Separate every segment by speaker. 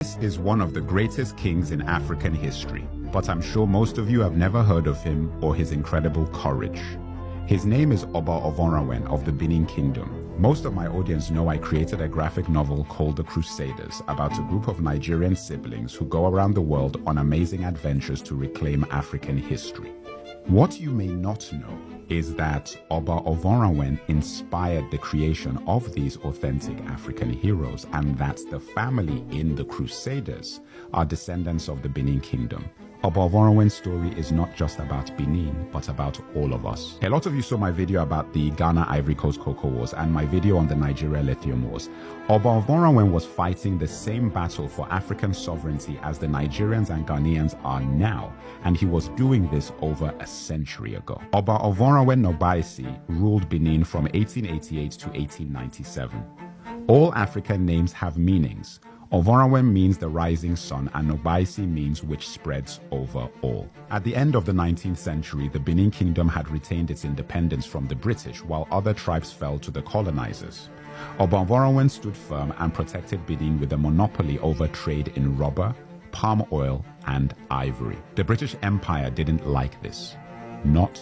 Speaker 1: This is one of the greatest kings in African history, but I'm sure most of you have never heard of him or his incredible courage. His name is Oba Ovonramwen of the Benin Kingdom. Most of my audience know I created a graphic novel called The Crusaders about a group of Nigerian siblings who go around the world on amazing adventures to reclaim African history. What you may not know is that Oba Ovonramwen inspired the creation of these authentic African heroes, and that the family in The Crusaders are descendants of the Benin Kingdom. Oba Ovonramwen's story is not just about Benin, but about all of us. A lot of you saw my video about the Ghana Ivory Coast Cocoa Wars and my video on the Nigeria Lithium Wars. Oba Ovonramwen was fighting the same battle for African sovereignty as the Nigerians and Ghanaians are now, and he was doing this over a century ago. Oba Ovonramwen Nobaisi ruled Benin from 1888 to 1897. All African names have meanings. Ovonramwen means the rising sun, and Nobaisi means which spreads over all. At the end of the 19th century, the Benin Kingdom had retained its independence from the British, while other tribes fell to the colonizers. Oba Ovonramwen stood firm and protected Benin with a monopoly over trade in rubber, palm oil, and ivory. The British Empire didn't like this. Not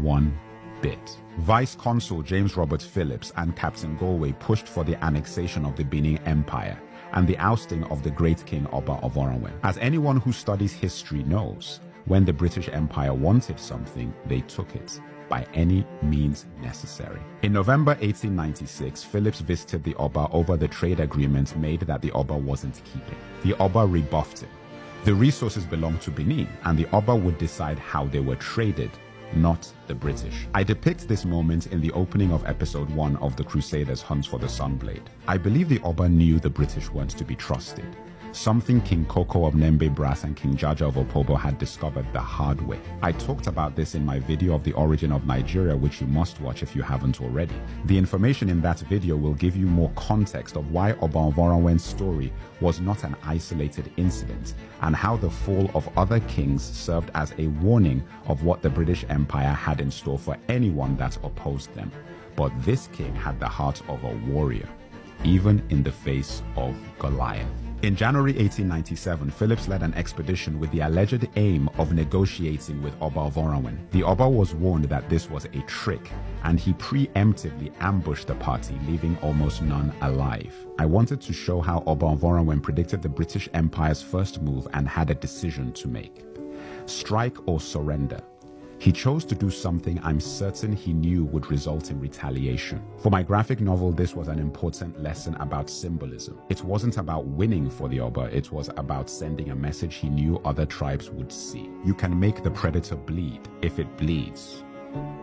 Speaker 1: one bit. Vice Consul James Robert Phillips and Captain Galway pushed for the annexation of the Benin Empire and the ousting of the great king Oba Ovonramwen. As anyone who studies history knows, when the British Empire wanted something, they took it by any means necessary. In November 1896, Phillips visited the Oba over the trade agreement made that the Oba wasn't keeping. The Oba rebuffed him. The resources belonged to Benin, and the Oba would decide how they were traded, not the British. I depict this moment in the opening of episode 1 of The Crusaders' Hunt for the Sunblade. I believe the Oba knew the British weren't to be trusted, something King Koko of Nembe Brass and King Jaja of Opobo had discovered the hard way. I talked about this in my video of the origin of Nigeria, which you must watch if you haven't already. The information in that video will give you more context of why Oba Ovonramwen's story was not an isolated incident, and how the fall of other kings served as a warning of what the British Empire had in store for anyone that opposed them. But this king had the heart of a warrior, even in the face of Goliath. In January 1897, Phillips led an expedition with the alleged aim of negotiating with Oba Ovonramwen. The Oba was warned that this was a trick, and he preemptively ambushed the party, leaving almost none alive. I wanted to show how Oba Ovonramwen predicted the British Empire's first move and had a decision to make. Strike or surrender. He chose to do something I'm certain he knew would result in retaliation. For my graphic novel, this was an important lesson about symbolism. It wasn't about winning for the Oba, it was about sending a message he knew other tribes would see. You can make the predator bleed. If it bleeds,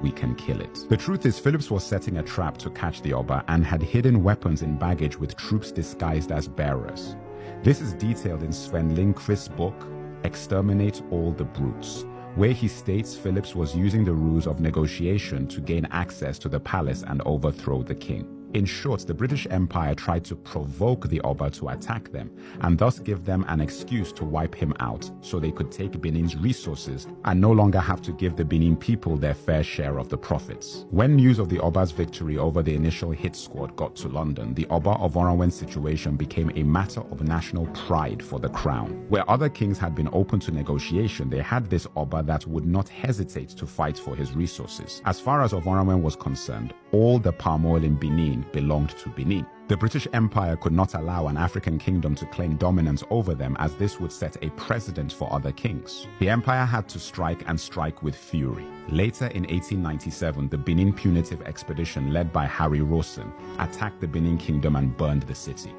Speaker 1: we can kill it. The truth is, Phillips was setting a trap to catch the Oba and had hidden weapons in baggage with troops disguised as bearers. This is detailed in Sven Lindqvist's book, Exterminate All the Brutes, where he states Phillips was using the rules of negotiation to gain access to the palace and overthrow the king. In short, the British Empire tried to provoke the Oba to attack them, and thus give them an excuse to wipe him out, so they could take Benin's resources and no longer have to give the Benin people their fair share of the profits. When news of the Oba's victory over the initial hit squad got to London, the Oba Ovonramwen situation became a matter of national pride for the crown. Where other kings had been open to negotiation, they had this Oba that would not hesitate to fight for his resources. As far as Ovonramwen was concerned, all the palm oil in Benin belonged to Benin. The British Empire could not allow an African kingdom to claim dominance over them, as this would set a precedent for other kings. The empire had to strike, and strike with fury. Later in 1897, the Benin punitive expedition led by Harry Rawson attacked the Benin kingdom and burned the city.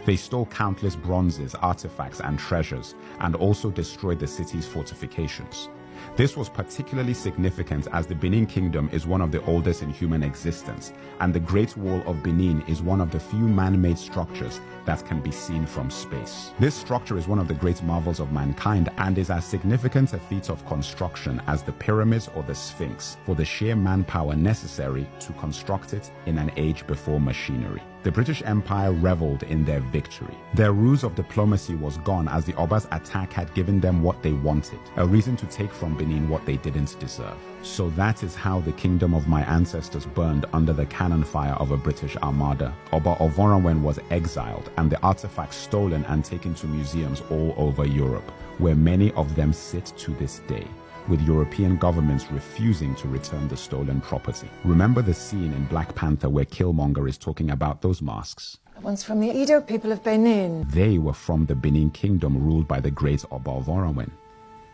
Speaker 1: They stole countless bronzes, artifacts, and treasures, and also destroyed the city's fortifications. This was particularly significant as the Benin Kingdom is one of the oldest in human existence, and the Great Wall of Benin is one of the few man-made structures that can be seen from space. This structure is one of the great marvels of mankind and is as significant a feat of construction as the pyramids or the Sphinx, for the sheer manpower necessary to construct it in an age before machinery. The British Empire reveled in their victory. Their ruse of diplomacy was gone as the Oba's attack had given them what they wanted, a reason to take from Benin what they didn't deserve. So that is how the kingdom of my ancestors burned under the cannon fire of a British armada. Oba Ovonramwen was exiled and the artifacts stolen and taken to museums all over Europe, where many of them sit to this day, with European governments refusing to return the stolen property. Remember the scene in Black Panther where Killmonger is talking about those masks?
Speaker 2: That one's from the Edo people of Benin.
Speaker 1: They were from the Benin kingdom ruled by the great Oba Ovonramwen.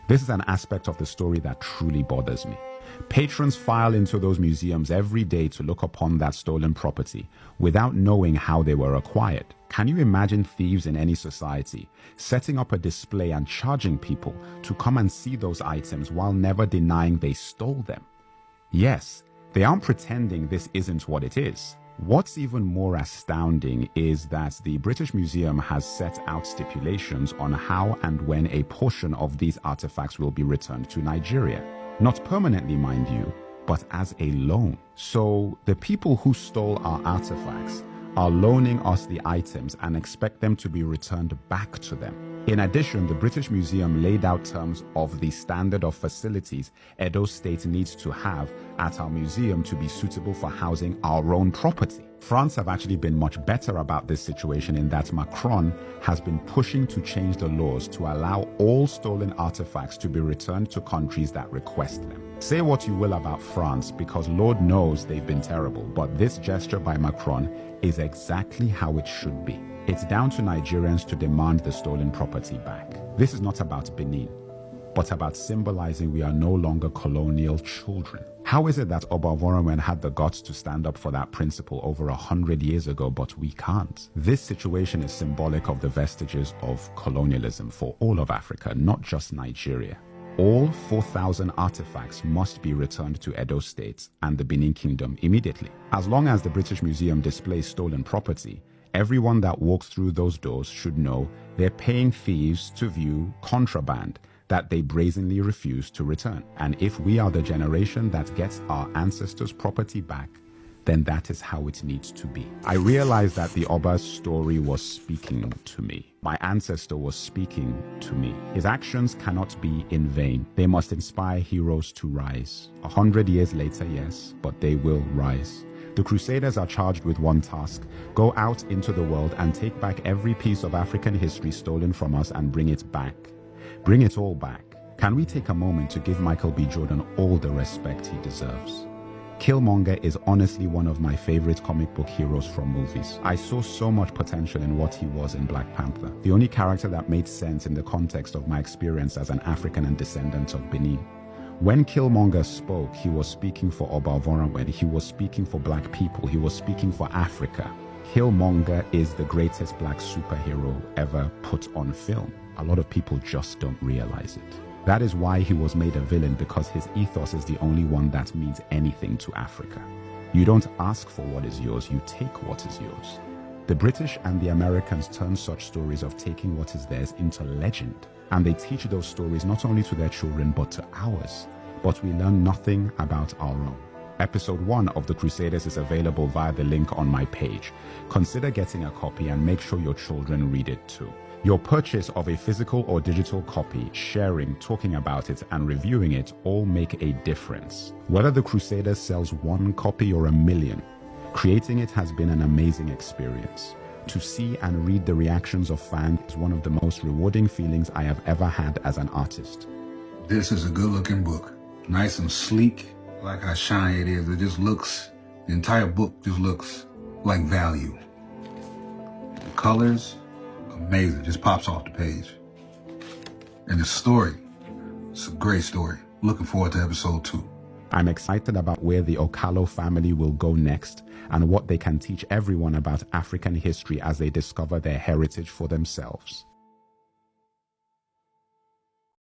Speaker 1: This is an aspect of the story that truly bothers me. Patrons file into those museums every day to look upon that stolen property without knowing how they were acquired. Can you imagine thieves in any society setting up a display and charging people to come and see those items while never denying they stole them? Yes, they aren't pretending this isn't what it is. What's even more astounding is that the British Museum has set out stipulations on how and when a portion of these artifacts will be returned to Nigeria. Not permanently, mind you, but as a loan. So the people who stole our artifacts are loaning us the items and expect them to be returned back to them. In addition, the British Museum laid out terms of the standard of facilities Edo State needs to have at our museum to be suitable for housing our own property. France have actually been much better about this situation in that Macron has been pushing to change the laws to allow all stolen artifacts to be returned to countries that request them. Say what you will about France, because Lord knows they've been terrible, but this gesture by Macron is exactly how it should be. It's down to Nigerians to demand the stolen property back. This is not about Benin, but about symbolizing we are no longer colonial children. How is it that Oba Ovonramwen had the guts to stand up for that principle over 100 years ago, but we can't? This situation is symbolic of the vestiges of colonialism for all of Africa, not just Nigeria. All 4,000 artifacts must be returned to Edo State and the Benin Kingdom immediately. As long as the British Museum displays stolen property, everyone that walks through those doors should know they're paying thieves to view contraband that they brazenly refuse to return. And if we are the generation that gets our ancestors' property back, then that is how it needs to be. I realized that the Oba's story was speaking to me. My ancestor was speaking to me. His actions cannot be in vain. They must inspire heroes to rise. 100 years later, yes, but they will rise. The Crusaders are charged with one task: go out into the world and take back every piece of African history stolen from us and bring it back. Bring it all back. Can we take a moment to give Michael B. Jordan all the respect he deserves? Killmonger is honestly one of my favorite comic book heroes from movies. I saw so much potential in what he was in Black Panther, the only character that made sense in the context of my experience as an African and descendant of Benin. When Killmonger spoke, he was speaking for Oba Ovonramwen, he was speaking for black people, he was speaking for Africa. Killmonger is the greatest black superhero ever put on film. A lot of people just don't realize it. That is why he was made a villain, because his ethos is the only one that means anything to Africa. You don't ask for what is yours, you take what is yours. The British and the Americans turn such stories of taking what is theirs into legend. And they teach those stories not only to their children, but to ours. But we learn nothing about our own. Episode 1 of The Crusaders is available via the link on my page. Consider getting a copy and make sure your children read it too. Your purchase of a physical or digital copy, sharing, talking about it, and reviewing it all make a difference. Whether The Crusaders sells 1 copy or 1,000,000, creating it has been an amazing experience. To see and read the reactions of fans is one of the most rewarding feelings I have ever had as an artist.
Speaker 3: This is a good-looking book. Nice and sleek, like how shiny it is. It just looks, the entire book just looks like value. The colors, amazing, just pops off the page. And the story, it's a great story. Looking forward to episode 2.
Speaker 1: I'm excited about where the Okalo family will go next and what they can teach everyone about African history as they discover their heritage for themselves.